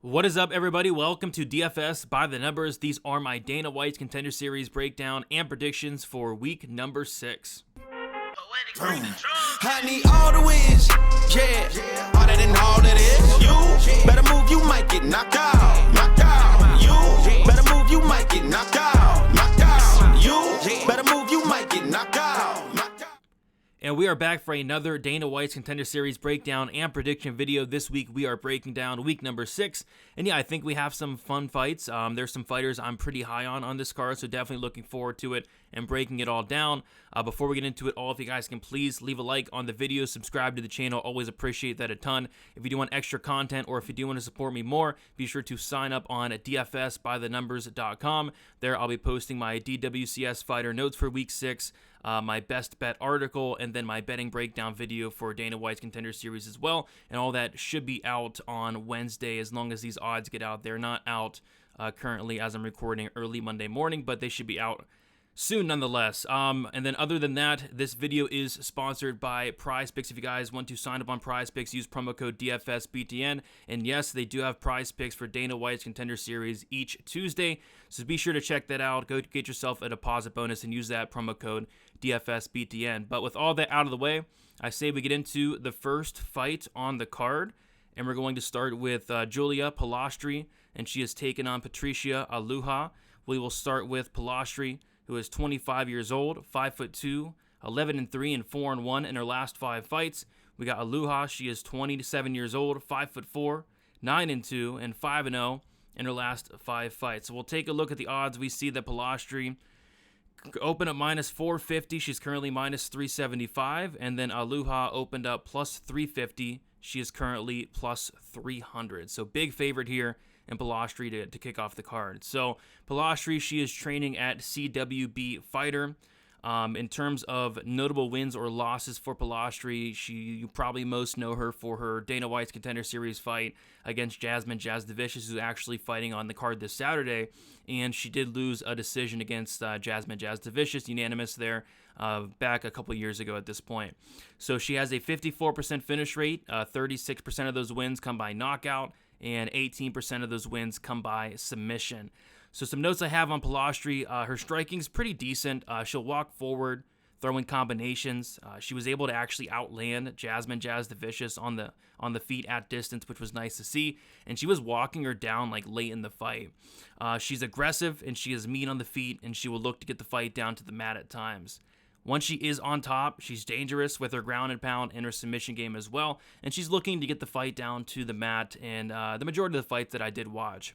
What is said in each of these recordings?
What is up, everybody? Welcome to DFS by the Numbers. These are my Dana White's Contender Series breakdown and predictions for week number 6. I need all the wins, yeah. All that and all that is. You better move, you might get knocked out. Knocked out. You better move, you might get knocked out. Knocked out. You better move, you might get knocked out. Knocked out. And we are back for another Dana White's Contender Series breakdown and prediction video. This week we are breaking down week number 6. And yeah, I think we have some fun fights. There's some fighters I'm pretty high on this card, so definitely looking forward to it and breaking it all down. Before we get into it all, if you guys can please leave a like on the video, subscribe to the channel. Always appreciate that a ton. If you do want extra content or if you do want to support me more, be sure to sign up on dfsbythenumbers.com. There I'll be posting my DWCS fighter notes for week 6, my best bet article, and then my betting breakdown video for Dana White's Contender Series as well. And all that should be out on Wednesday as long as these odds get out. They're not out currently as I'm recording early Monday morning, but they should be out soon nonetheless. And then other than that, this video is sponsored by Prize Picks. If you guys want to sign up on Prize Picks, use promo code DFSBTN. And yes, they do have Prize Picks for Dana White's Contender Series each Tuesday. So be sure to check that out. Go get yourself a deposit bonus and use that promo code DFSBTN. But with all that out of the way, I say we get into the first fight on the card. And we're going to start with Julia Polastri, and she has taken on Patricia Alujas. We will start with Polastri, who is 25 years old, 5'2", 11-3 and 4-1 in her last 5 fights. We got Alujas. She is 27 years old, 5'4", 9-2 and 5-0 in her last 5 fights. So we'll take a look at the odds. We see that Polastri opened up minus 450. She's currently minus 375, and then Alujas opened up plus 350. She is currently plus 300. So big favorite here in Polastri to kick off the card. So Polastri, she is training at CWB Fighter. In terms of notable wins or losses for Polastri, you probably most know her for her Dana White's Contender Series fight against Jasmine Jazz Devicious, who's actually fighting on the card this Saturday. And she did lose a decision against Jasmine Jazz Devicious, unanimous there, back a couple years ago at this point. So she has a 54% finish rate. 36% of those wins come by knockout, and 18% of those wins come by submission. So some notes I have on Polastri. Her striking's pretty decent. She'll walk forward, throwing combinations. She was able to actually outland Jasmine Jazz Devicious on the feet at distance, which was nice to see. And she was walking her down like late in the fight. She's aggressive and she is mean on the feet, and she will look to get the fight down to the mat at times. Once she is on top, she's dangerous with her ground and pound and her submission game as well. And she's looking to get the fight down to the mat in the majority of the fights that I did watch.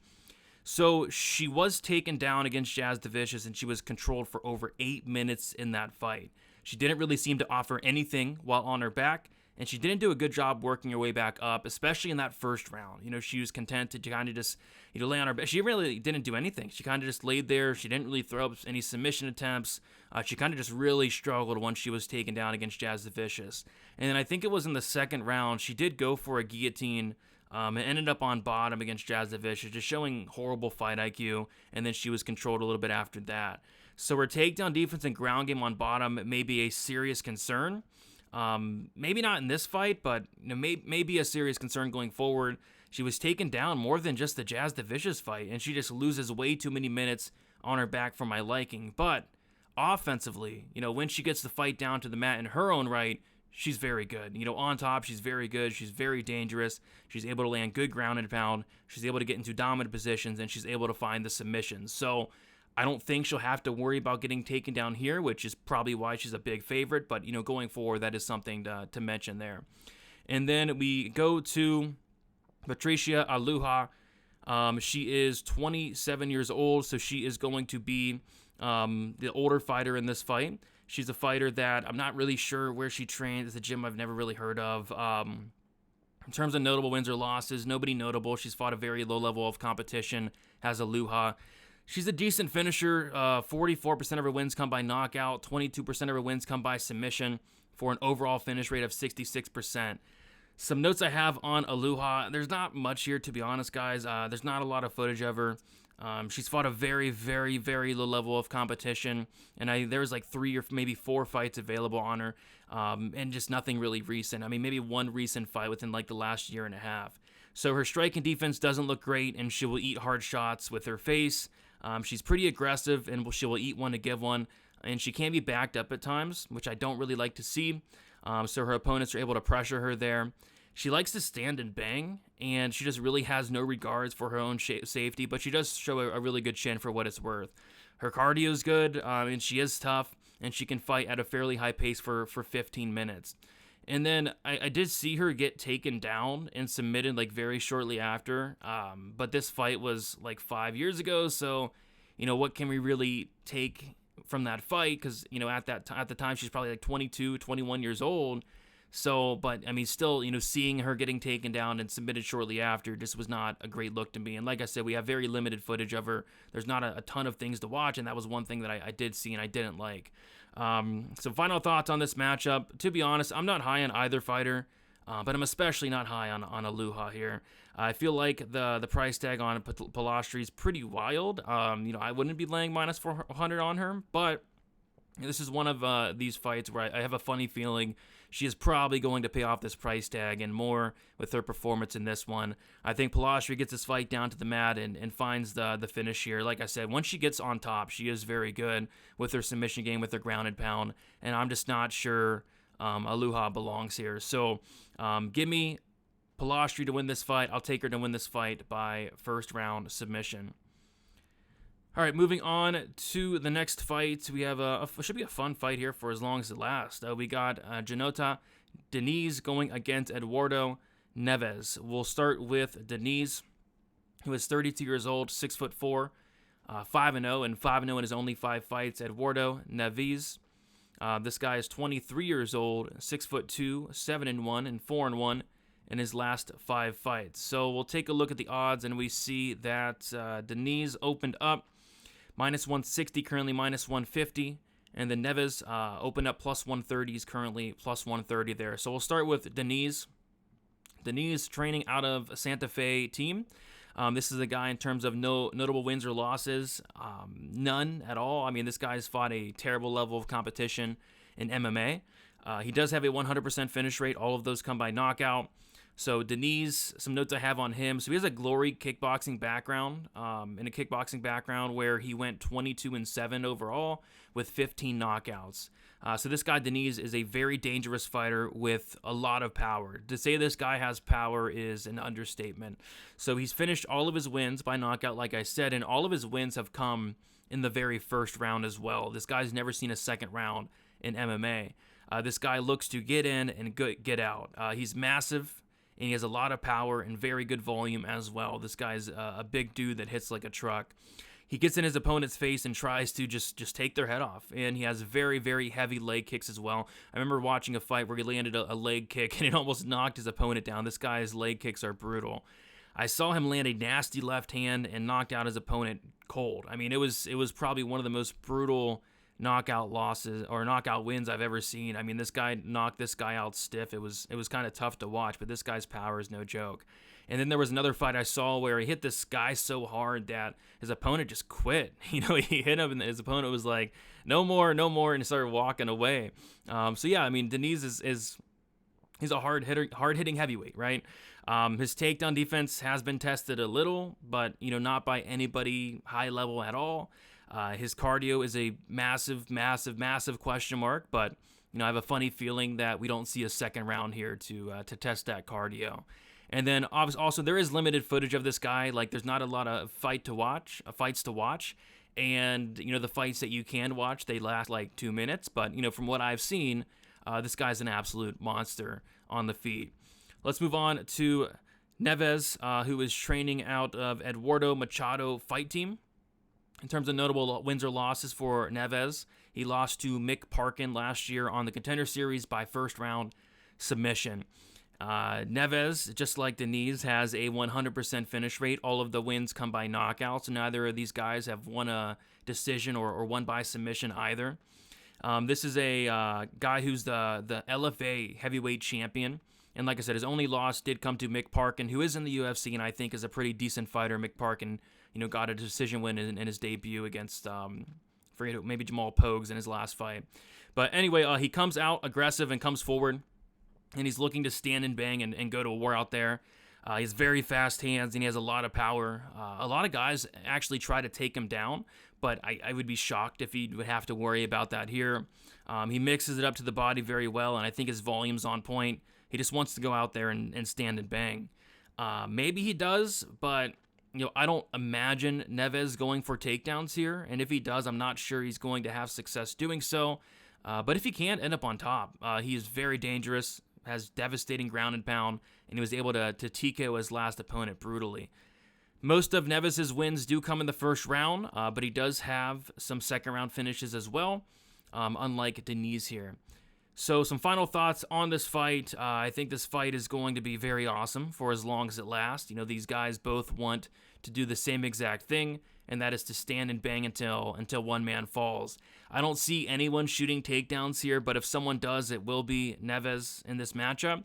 So she was taken down against Jazz Devicious, and she was controlled for over 8 minutes in that fight. She didn't really seem to offer anything while on her back, and she didn't do a good job working her way back up, especially in that first round. She was content to kind of just, lay on her back. She really didn't do anything. She kind of just laid there. She didn't really throw up any submission attempts. She kind of just really struggled once she was taken down against Jazz Devicious. And then I think it was in the second round, she did go for a guillotine. It ended up on bottom against Jazz Devicious, just showing horrible fight IQ, and then she was controlled a little bit after that. So her takedown defense and ground game on bottom may be a serious concern. Maybe not in this fight, but may be a serious concern going forward. She was taken down more than just the Jazz Devicious fight, and she just loses way too many minutes on her back for my liking. But offensively, when she gets the fight down to the mat in her own right, she's very good. On top, she's very good. She's very dangerous. She's able to land good ground and pound. She's able to get into dominant positions, and she's able to find the submissions. So I don't think she'll have to worry about getting taken down here, which is probably why she's a big favorite. But, going forward, that is something to mention there. And then we go to Patricia Alujas. She is 27 years old, so she is going to be the older fighter in this fight. She's a fighter that I'm not really sure where she trained. It's a gym I've never really heard of. In terms of notable wins or losses, nobody notable. She's fought a very low level of competition, has Alujas. She's a decent finisher. 44% of her wins come by knockout. 22% of her wins come by submission for an overall finish rate of 66%. Some notes I have on Alujas. There's not much here, to be honest, guys. There's not a lot of footage of her. She's fought a very, very, very low level of competition, and there was like 3 or maybe 4 fights available on her, and just nothing really recent. I mean, maybe one recent fight within like the last year and a half. So her striking defense doesn't look great, and she will eat hard shots with her face. She's pretty aggressive, and she will eat one to give one, and she can be backed up at times, which I don't really like to see. So her opponents are able to pressure her there. She likes to stand and bang, and she just really has no regards for her own safety, but she does show a really good chin for what it's worth. Her cardio is good, and she is tough, and she can fight at a fairly high pace for 15 minutes. And then I did see her get taken down and submitted like very shortly after, but this fight was like 5 years ago, so what can we really take from that fight? Because at the time she's probably like 22, 21 years old. So, but I mean, still, seeing her getting taken down and submitted shortly after just was not a great look to me. And like I said, we have very limited footage of her. There's not a ton of things to watch, and that was one thing that I did see and I didn't like. So final thoughts on this matchup. To be honest, I'm not high on either fighter, but I'm especially not high on Aluja here. I feel like the price tag on Polastri is pretty wild. I wouldn't be laying minus 400 on her, but this is one of these fights where I have a funny feeling she is probably going to pay off this price tag and more with her performance in this one. I think Polastri gets this fight down to the mat and finds the finish here. Like I said, once she gets on top, she is very good with her submission game, with her ground and pound, and I'm just not sure Aluja belongs here. So give me Polastri to win this fight. I'll take her to win this fight by first round submission. All right, moving on to the next fight. We have should be a fun fight here for as long as it lasts. We got Jhonata, Diniz going against Eduardo, Neves. We'll start with Diniz, who is 32 years old, 6'4", 5-0, and 5-0 in his only 5 fights. Eduardo Neves, this guy is 23 years old, 6'2", 7-1, and 4-1 in his last 5 fights. So we'll take a look at the odds, and we see that Diniz opened up minus 160, currently minus 150, and then Neves opened up plus 130, he's currently plus 130 there. So we'll start with Diniz. Diniz training out of Santa Fe team. This is a guy in terms of no notable wins or losses, none at all. I mean, this guy's fought a terrible level of competition in MMA. He does have a 100% finish rate. All of those come by knockout. So Diniz, some notes I have on him. So he has a glory kickboxing background, in a kickboxing background where he went 22-7 overall with 15 knockouts. So this guy Diniz is a very dangerous fighter with a lot of power. To say this guy has power is an understatement. So he's finished all of his wins by knockout, like I said, and all of his wins have come in the very first round as well. This guy's never seen a second round in MMA. This guy looks to get in and get out. He's massive, and he has a lot of power and very good volume as well. This guy's a big dude that hits like a truck. He gets in his opponent's face and tries to just take their head off, and he has very, very heavy leg kicks as well. I remember watching a fight where he landed a leg kick, and it almost knocked his opponent down. This guy's leg kicks are brutal. I saw him land a nasty left hand and knocked out his opponent cold. I mean, it was probably one of the most brutal knockout losses or knockout wins I've ever seen. I mean, this guy knocked this guy out stiff. It was kind of tough to watch, but this guy's power is no joke. And then there was another fight I saw where he hit this guy so hard that his opponent just quit. He hit him, and his opponent was like, no more, and he started walking away. So yeah, I mean, Diniz he's a hard-hitting heavyweight, right? His takedown defense has been tested a little, but not by anybody high level at all. His cardio is a massive, massive, massive question mark, but I have a funny feeling that we don't see a second round here to test that cardio. And then also there is limited footage of this guy. Like, there's not a lot of fights to watch, and the fights that you can watch, they last like 2 minutes. But from what I've seen, this guy's an absolute monster on the feet. Let's move on to Neves, who is training out of Eduardo Machado fight team. In terms of notable wins or losses for Neves, he lost to Mick Parkin last year on the Contender Series by first round submission. Neves, just like Diniz, has a 100% finish rate. All of the wins come by knockouts, and neither of these guys have won a decision or won by submission either. This is a guy who's the LFA heavyweight champion. And like I said, his only loss did come to Mick Parkin, who is in the UFC and I think is a pretty decent fighter. Mick Parkin, got a decision win in his debut against, maybe Jamal Pogues in his last fight. But anyway, he comes out aggressive and comes forward, and he's looking to stand and bang and go to war out there. He has very fast hands, and he has a lot of power. A lot of guys actually try to take him down, but I would be shocked if he would have to worry about that here. He mixes it up to the body very well, and I think his volume's on point. He just wants to go out there and stand and bang. Maybe he does, but I don't imagine Neves going for takedowns here, and if he does, I'm not sure he's going to have success doing so. But if he can end up on top, he is very dangerous, has devastating ground and pound, and he was able to TKO his last opponent brutally. Most of Neves' wins do come in the first round, but he does have some second-round finishes as well, unlike Diniz here. So some final thoughts on this fight. I think this fight is going to be very awesome for as long as it lasts. These guys both want to do the same exact thing, and that is to stand and bang until one man falls. I don't see anyone shooting takedowns here, but if someone does, it will be Neves in this matchup.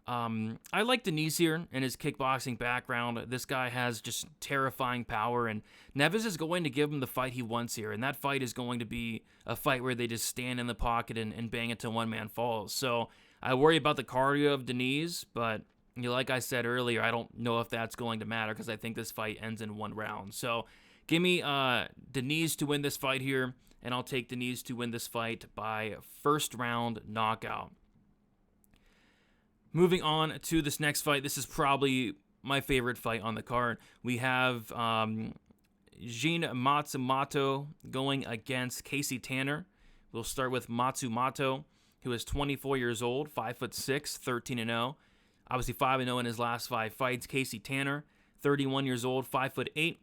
I like Diniz here and his kickboxing background. This guy has just terrifying power, and Neves is going to give him the fight he wants here, and that fight is going to be a fight where they just stand in the pocket and bang until one man falls. So I worry about the cardio of Diniz, but like I said earlier, I don't know if that's going to matter because I think this fight ends in one round. So give me Diniz to win this fight here, and I'll take Diniz to win this fight by first round knockout. Moving on to this next fight, this is probably my favorite fight on the card. We have Matsumoto going against Kasey Tanner. We'll start with Matsumoto, who is 24 years old, 5'6", 13-0. Obviously 5-0 in his last 5 fights. Kasey Tanner, 31 years old, 5'8",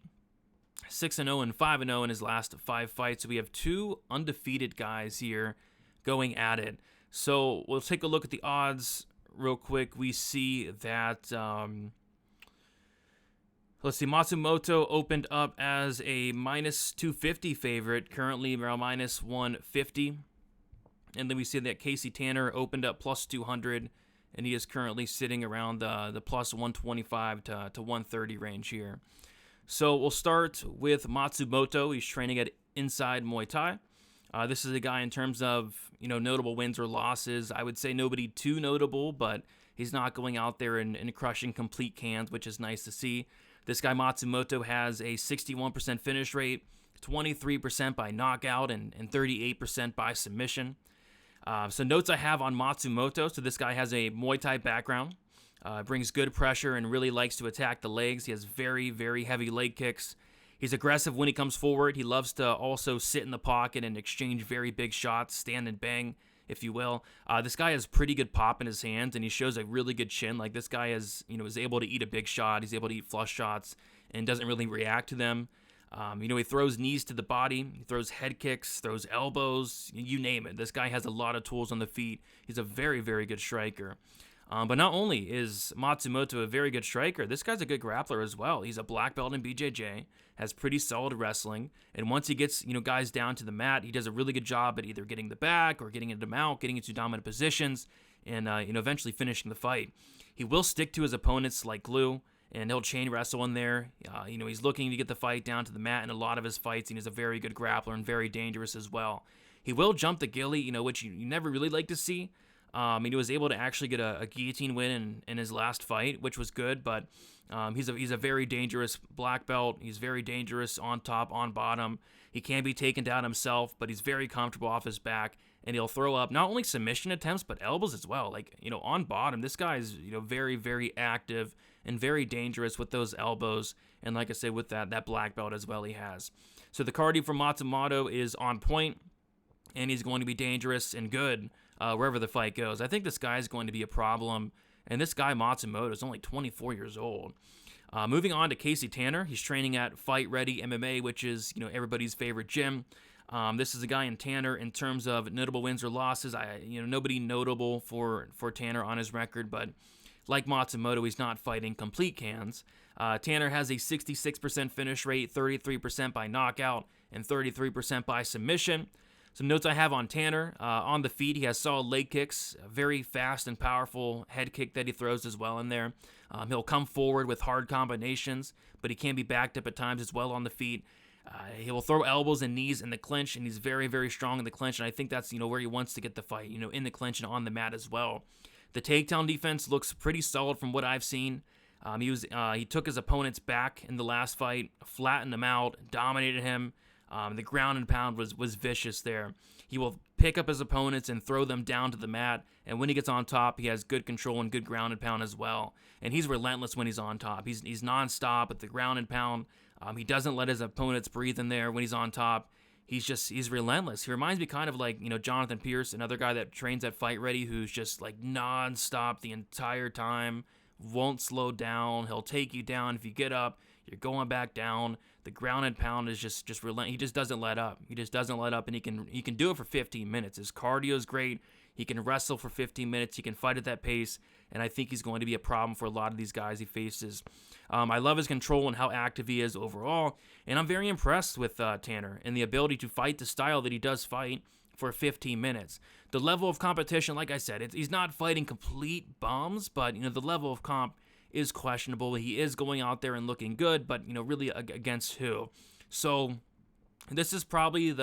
6-0 and 5-0 in his last 5 fights. So we have 2 undefeated guys here going at it. So we'll take a look at the odds real quick. We see that, let's see, Matsumoto opened up as a minus 250 favorite, currently around minus 150. And then we see that Kasey Tanner opened up plus 200, and he is currently sitting around the plus 125 to 130 range here. So we'll start with Matsumoto. He's training at Inside Muay Thai. This is a guy in terms of, notable wins or losses. I would say nobody too notable, but he's not going out there and crushing complete cans, which is nice to see. This guy Matsumoto has a 61% finish rate, 23% by knockout, and 38% by submission. So notes I have on Matsumoto. So this guy has a Muay Thai background, brings good pressure, and really likes to attack the legs. He has very, very heavy leg kicks. He's aggressive when he comes forward. He loves to also sit in the pocket and exchange very big shots, stand and bang, if you will. This guy has pretty good pop in his hands, and he shows a really good chin. Like, this guy is able to eat a big shot. He's able to eat flush shots and doesn't really react to them. He throws knees to the body. He throws head kicks, throws elbows, you name it. This guy has a lot of tools on the feet. He's a very, very good striker. But not only is Matsumoto a very good striker, this guy's a good grappler as well. He's a black belt in BJJ, has pretty solid wrestling, and once he gets guys down to the mat, he does a really good job at either getting the back or getting into mount, getting into dominant positions, and eventually finishing the fight. He will stick to his opponents like glue, and he'll chain wrestle in there. He's looking to get the fight down to the mat in a lot of his fights, and he's a very good grappler and very dangerous as well. He will jump the ghillie, which you never really like to see. He was able to actually get a guillotine win in his last fight, which was good, but he's a very dangerous black belt. He's very dangerous on top, on bottom. He can be taken down himself, but he's very comfortable off his back, and he'll throw up not only submission attempts, but elbows as well. Like, on bottom, this guy is, very, very active and very dangerous with those elbows, and like I said, with that black belt as well he has. So the cardio for Matsumoto is on point, and he's going to be dangerous and good wherever the fight goes. I think this guy is going to be a problem, and this guy Matsumoto is only 24 years old. Moving on to Kasey Tanner, he's training at Fight Ready MMA, which is everybody's favorite gym. This is a guy in Tanner in terms of notable wins or losses. Nobody notable for Tanner on his record, but like Matsumoto, he's not fighting complete cans. Tanner has a 66% finish rate, 33% by knockout, and 33% by submission. Some notes I have on Tanner. On the feet, he has solid leg kicks, a very fast and powerful head kick that he throws as well in there. He'll come forward with hard combinations, but he can be backed up at times as well on the feet. He will throw elbows and knees in the clinch, and he's very, very strong in the clinch, and I think that's where he wants to get the fight, in the clinch and on the mat as well. The takedown defense looks pretty solid from what I've seen. He took his opponent's back in the last fight, flattened him out, dominated him. The ground and pound was vicious there. He will pick up his opponents and throw them down to the mat, and when he gets on top, he has good control and good ground and pound as well. And he's relentless when he's on top. He's nonstop at the ground and pound. He doesn't let his opponents breathe in there when he's on top. He's relentless. He reminds me kind of like, Jonathan Pierce, another guy that trains at Fight Ready, who's just like nonstop the entire time, won't slow down. He'll take you down. If you get up, you're going back down. The ground and pound is just relentless. He just doesn't let up. He just doesn't let up, and he can do it for 15 minutes. His cardio is great. He can wrestle for 15 minutes. He can fight at that pace, and I think he's going to be a problem for a lot of these guys he faces. I love his control and how active he is overall, and I'm very impressed with Tanner and the ability to fight the style that he does fight for 15 minutes. The level of competition, like I said, he's not fighting complete bums, but the level of comp is questionable. He is going out there and looking good, but really against who? So this is probably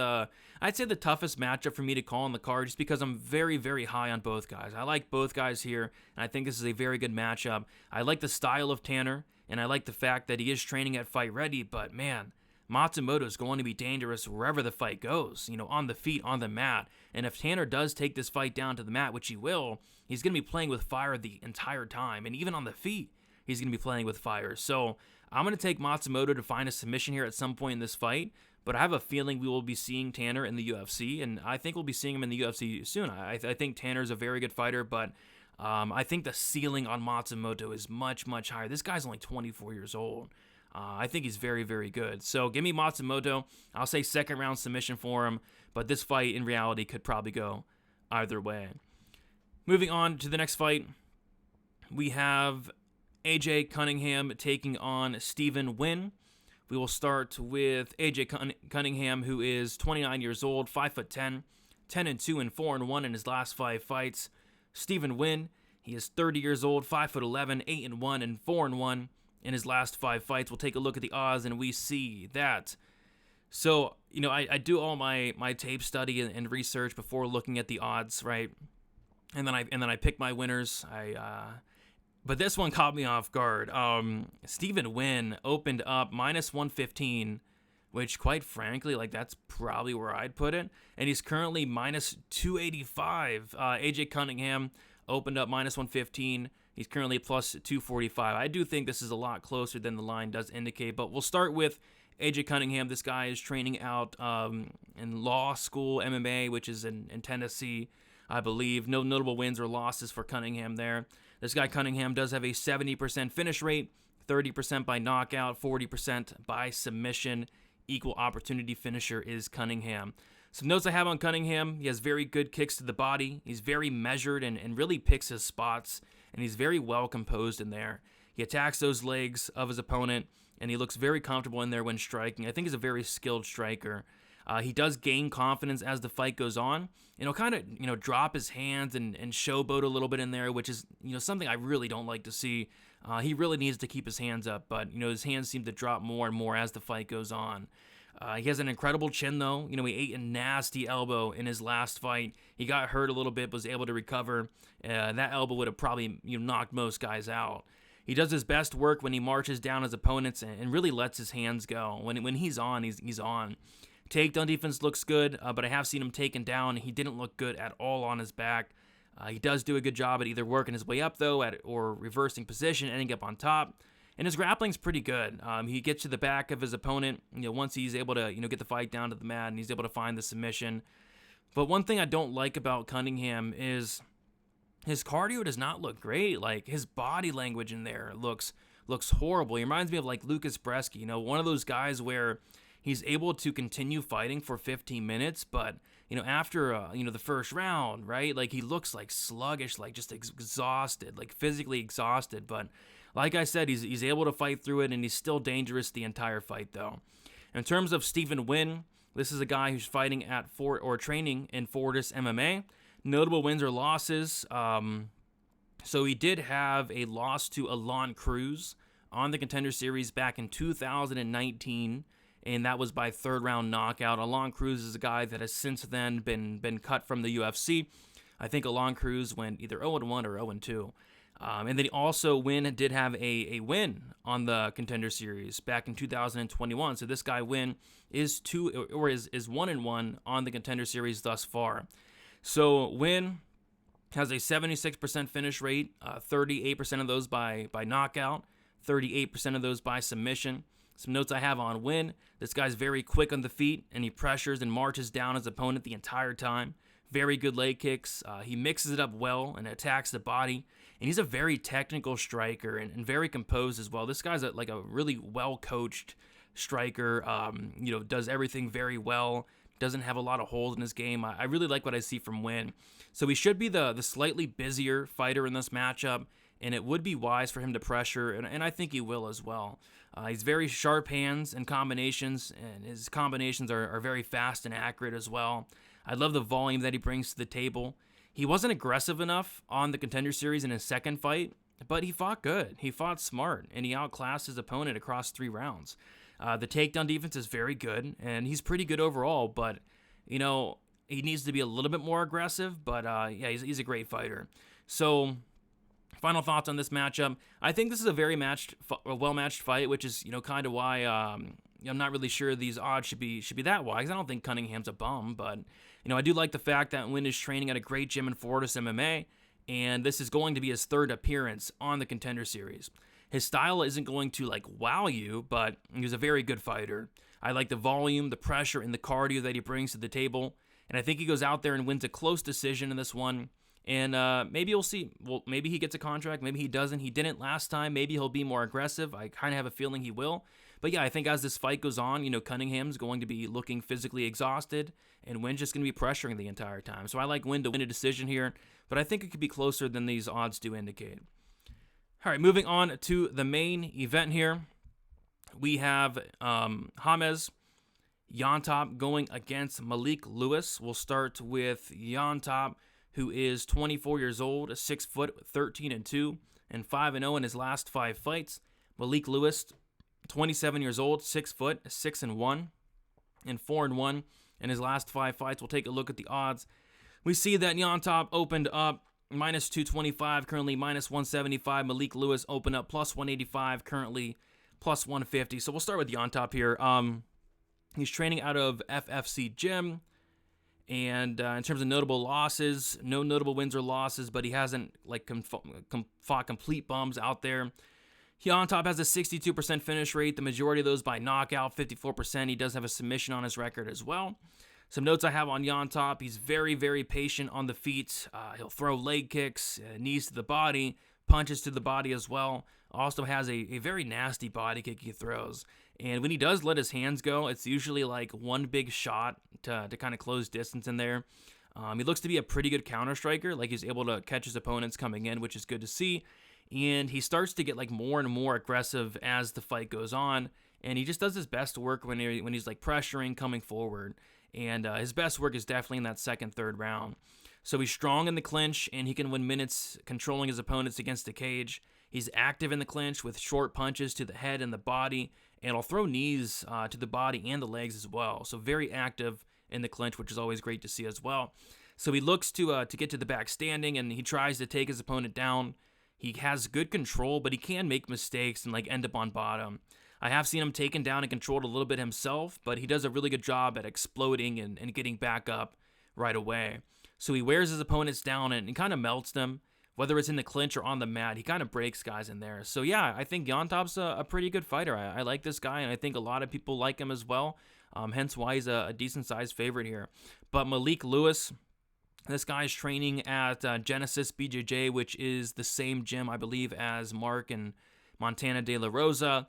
I'd say the toughest matchup for me to call on the card, just because I'm very, very high on both guys. I like both guys here, and I think this is a very good matchup. I like the style of Tanner, and I like the fact that he is training at Fight Ready, but man, Matsumoto is going to be dangerous wherever the fight goes, on the feet, on the mat. And if Tanner does take this fight down to the mat, which he will, he's going to be playing with fire the entire time. And even on the feet, he's going to be playing with fire. So I'm going to take Matsumoto to find a submission here at some point in this fight. But I have a feeling we will be seeing Tanner in the UFC, and I think we'll be seeing him in the UFC soon. I think Tanner's a very good fighter, but I think the ceiling on Matsumoto is much, much higher. This guy's only 24 years old. I think he's very, very good. So give me Matsumoto. I'll say second round submission for him, but this fight in reality could probably go either way. Moving on to the next fight, we have AJ Cunningham taking on Stephen Nguyen. We will start with AJ Cunningham, who is 29 years old, 5'10", 10-2 and 4-1 in his last 5 fights. Stephen Nguyen, he is 30 years old, 5'11", 8-1 and 4-1 in his last 5 fights. We'll take a look at the odds, and we see that. So, I do all my tape study and research before looking at the odds, right? And then I pick my winners. But this one caught me off guard. Stephen Nguyen opened up -115, which, quite frankly, that's probably where I'd put it. And he's currently -285. AJ Cunningham opened up -115. He's currently +245. I do think this is a lot closer than the line does indicate, but we'll start with AJ Cunningham. This guy is training out in law school MMA, which is in Tennessee, I believe. No notable wins or losses for Cunningham there. This guy Cunningham does have a 70% finish rate, 30% by knockout, 40% by submission. Equal opportunity finisher is Cunningham. Some notes I have on Cunningham: he has very good kicks to the body. He's very measured and really picks his spots, and he's very well composed in there. He attacks those legs of his opponent, and he looks very comfortable in there when striking. I think he's a very skilled striker. He does gain confidence as the fight goes on, and he'll kind of drop his hands and showboat a little bit in there, which is something I really don't like to see. He really needs to keep his hands up, but his hands seem to drop more and more as the fight goes on. He has an incredible chin, though. He ate a nasty elbow in his last fight. He got hurt a little bit, was able to recover. That elbow would have probably knocked most guys out. He does his best work when he marches down his opponents and really lets his hands go. When he's on, he's on. Takedown defense looks good, but I have seen him taken down. He didn't look good at all on his back. He does do a good job at either working his way up, though, or reversing position, ending up on top. And his grappling's pretty good. He gets to the back of his opponent, once he's able to, get the fight down to the mat, and he's able to find the submission. But one thing I don't like about Cunningham is his cardio does not look great. His body language in there looks horrible. He reminds me of Lucas Bresky, one of those guys where he's able to continue fighting for 15 minutes, but after the first round, right? He looks sluggish, just exhausted, physically exhausted. But like I said, he's able to fight through it, and he's still dangerous the entire fight, though. In terms of Stephen Nguyen, this is a guy who's fighting at training in Fortis MMA. Notable wins or losses. So he did have a loss to Alon Cruz on the Contender Series back in 2019. And that was by third round knockout. Alon Cruz is a guy that has since then been cut from the UFC. I think Alon Cruz went either 0-1 or 0-2. And then also Nguyen did have a win on the Contender Series back in 2021. So this guy Nguyen is 1-1 on the Contender Series thus far. So Nguyen has a 76% finish rate, 38% of those by knockout, 38% of those by submission. Some notes I have on Nguyen: this guy's very quick on the feet, and he pressures and marches down his opponent the entire time. Very good leg kicks. He mixes it up well and attacks the body. And he's a very technical striker and very composed as well. This guy's a really well-coached striker. Does everything very well. Doesn't have a lot of holes in his game. I really like what I see from Nguyen. So he should be the slightly busier fighter in this matchup, and it would be wise for him to pressure, and I think he will as well. He's very sharp hands and combinations, and his combinations are very fast and accurate as well. I love the volume that he brings to the table. He wasn't aggressive enough on the Contender Series in his second fight, but he fought good. He fought smart, and he outclassed his opponent across 3 rounds. The takedown defense is very good, and he's pretty good overall, but, he needs to be a little bit more aggressive, but, he's a great fighter. So, final thoughts on this matchup. I think this is a very well-matched fight, which is, kind of why I'm not really sure these odds should be that wide. I don't think Cunningham's a bum, but I do like the fact that Nguyen is training at a great gym in Fortis MMA, and this is going to be his 3rd appearance on the Contender Series. His style isn't going to wow you, but he's a very good fighter. I like the volume, the pressure, and the cardio that he brings to the table, and I think he goes out there and wins a close decision in this one. And maybe we'll see. Well, maybe he gets a contract. Maybe he doesn't. He didn't last time. Maybe he'll be more aggressive. I kind of have a feeling he will. But yeah, I think as this fight goes on, Cunningham's going to be looking physically exhausted, and Nguyen's just going to be pressuring the entire time. So I like Nguyen to win a decision here, but I think it could be closer than these odds do indicate. All right, moving on to the main event here. We have James Llontop going against Malik Lewis. We'll start with Llontop, who is 24 years old, 6 foot, 13-2, and 5-0 in his last 5 fights. Malik Lewis, 27 years old, 6 foot, 6-1, and 4-1 in his last 5 fights. We'll take a look at the odds. We see that Llontop opened up minus 225, currently minus 175. Malik Lewis opened up plus 185, currently plus 150. So we'll start with Llontop here. He's training out of FFC Gym. And in terms of notable losses, no notable wins or losses, but he hasn't fought complete bums out there. Llontop has a 62% finish rate, the majority of those by knockout, 54%. He does have a submission on his record as well. Some notes I have on Llontop: he's very, very patient on the feet. He'll throw leg kicks, knees to the body, punches to the body as well. Also has a very nasty body kick he throws. And when he does let his hands go, it's usually like one big shot to kind of close distance in there. He looks to be a pretty good counter striker. He's able to catch his opponents coming in, which is good to see. And he starts to get more and more aggressive as the fight goes on. And he just does his best work when he's pressuring, coming forward. And his best work is definitely in that second, third round. So he's strong in the clinch, and he can win minutes controlling his opponents against the cage. He's active in the clinch with short punches to the head and the body, and he'll throw knees to the body and the legs as well. So very active in the clinch, which is always great to see as well. So he looks to get to the back standing, and he tries to take his opponent down. He has good control, but he can make mistakes and end up on bottom. I have seen him taken down and controlled a little bit himself, but he does a really good job at exploding and getting back up right away. So he wears his opponents down and kind of melts them. Whether it's in the clinch or on the mat, he kind of breaks guys in there. So yeah, I think Llontop's a pretty good fighter. I like this guy, and I think a lot of people like him as well. Hence why he's a decent-sized favorite here. But Malik Lewis, this guy's training at Genesis BJJ, which is the same gym, I believe, as Mark and Montana De La Rosa.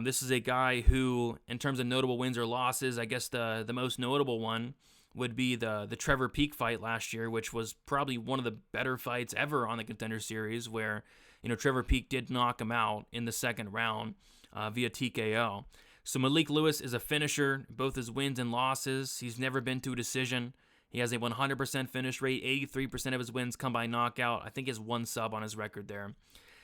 This is a guy who, in terms of notable wins or losses, I guess the most notable one would be the Trevor Peek fight last year, which was probably one of the better fights ever on the Contender Series, where Trevor Peek did knock him out in the second round via TKO. So Malik Lewis is a finisher, both his wins and losses. He's never been to a decision. He has a 100% finish rate. 83% of his wins come by knockout. I think he has 1 sub on his record there.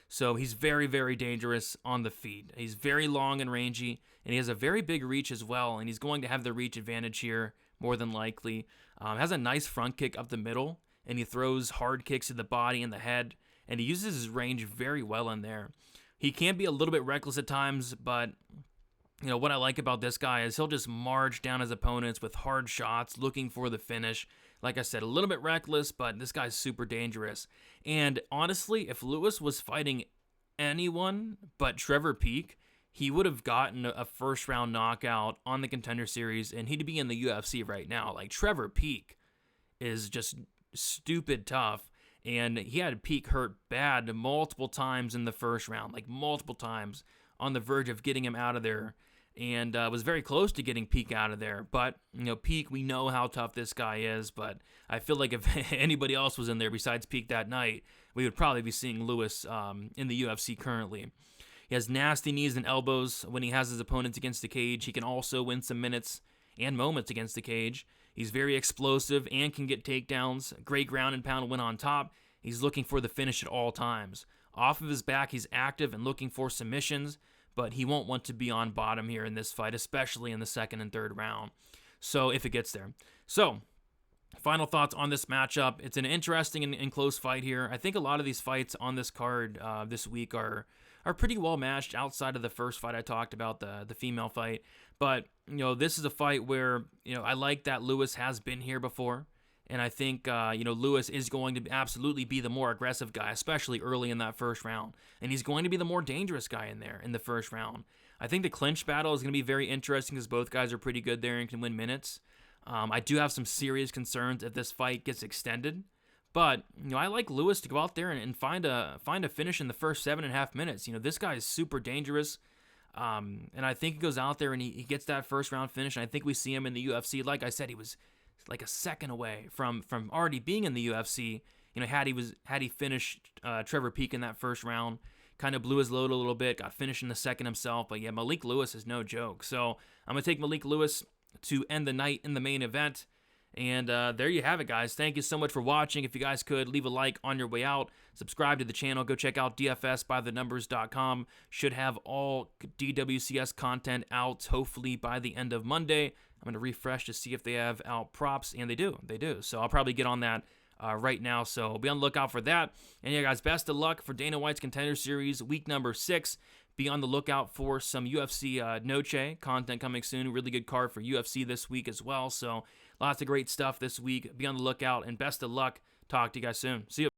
So he's very, very dangerous on the feet. He's very long and rangy, and he has a very big reach as well, and he's going to have the reach advantage here more than likely. Has a nice front kick up the middle, and he throws hard kicks to the body and the head. and he uses his range very well in there. He can be a little bit reckless at times, but what I like about this guy is he'll just march down his opponents with hard shots, looking for the finish. Like I said, a little bit reckless, but this guy's super dangerous. And honestly, if Lewis was fighting anyone but Trevor Peek, he would have gotten a first-round knockout on the Contender Series, and he'd be in the UFC right now. Like, Trevor Peek is just stupid tough, and he had Peek hurt bad multiple times in the first round, like multiple times, on the verge of getting him out of there, and was very close to getting Peek out of there. But, Peek, we know how tough this guy is, but I feel like if anybody else was in there besides Peek that night, we would probably be seeing Lewis in the UFC currently. He has nasty knees and elbows when he has his opponents against the cage. He can also win some minutes and moments against the cage. He's very explosive and can get takedowns. Great ground and pound win on top. He's looking for the finish at all times. Off of his back, he's active and looking for submissions, but he won't want to be on bottom here in this fight, especially in the second and third round. So, if it gets there. So, final thoughts on this matchup. It's an interesting and close fight here. I think a lot of these fights on this card this week are pretty well matched outside of the first fight I talked about, the female fight. But, this is a fight where, I like that Lewis has been here before. And I think, Lewis is going to absolutely be the more aggressive guy, especially early in that first round. And he's going to be the more dangerous guy in there in the first round. I think the clinch battle is going to be very interesting because both guys are pretty good there and can win minutes. I do have some serious concerns if this fight gets extended. But, I like Lewis to go out there and find a finish in the first 7.5 minutes. This guy is super dangerous. And I think he goes out there and he gets that first round finish. And I think we see him in the UFC. Like I said, he was like a second away from already being in the UFC. Had he finished Trevor Peek in that first round, kind of blew his load a little bit, got finished in the second himself. But yeah, Malik Lewis is no joke. So I'm going to take Malik Lewis to end the night in the main event. And there you have it, guys. Thank you so much for watching. If you guys could, leave a like on your way out. Subscribe to the channel. Go check out dfsbythenumbers.com. Should have all DWCS content out, hopefully, by the end of Monday. I'm going to refresh to see if they have out props, and they do. They do. So I'll probably get on that right now. So be on the lookout for that. And yeah, guys, best of luck for Dana White's Contender Series, week number 6. Be on the lookout for some UFC Noche content coming soon. Really good card for UFC this week as well. So lots of great stuff this week. Be on the lookout, and best of luck. Talk to you guys soon. See you.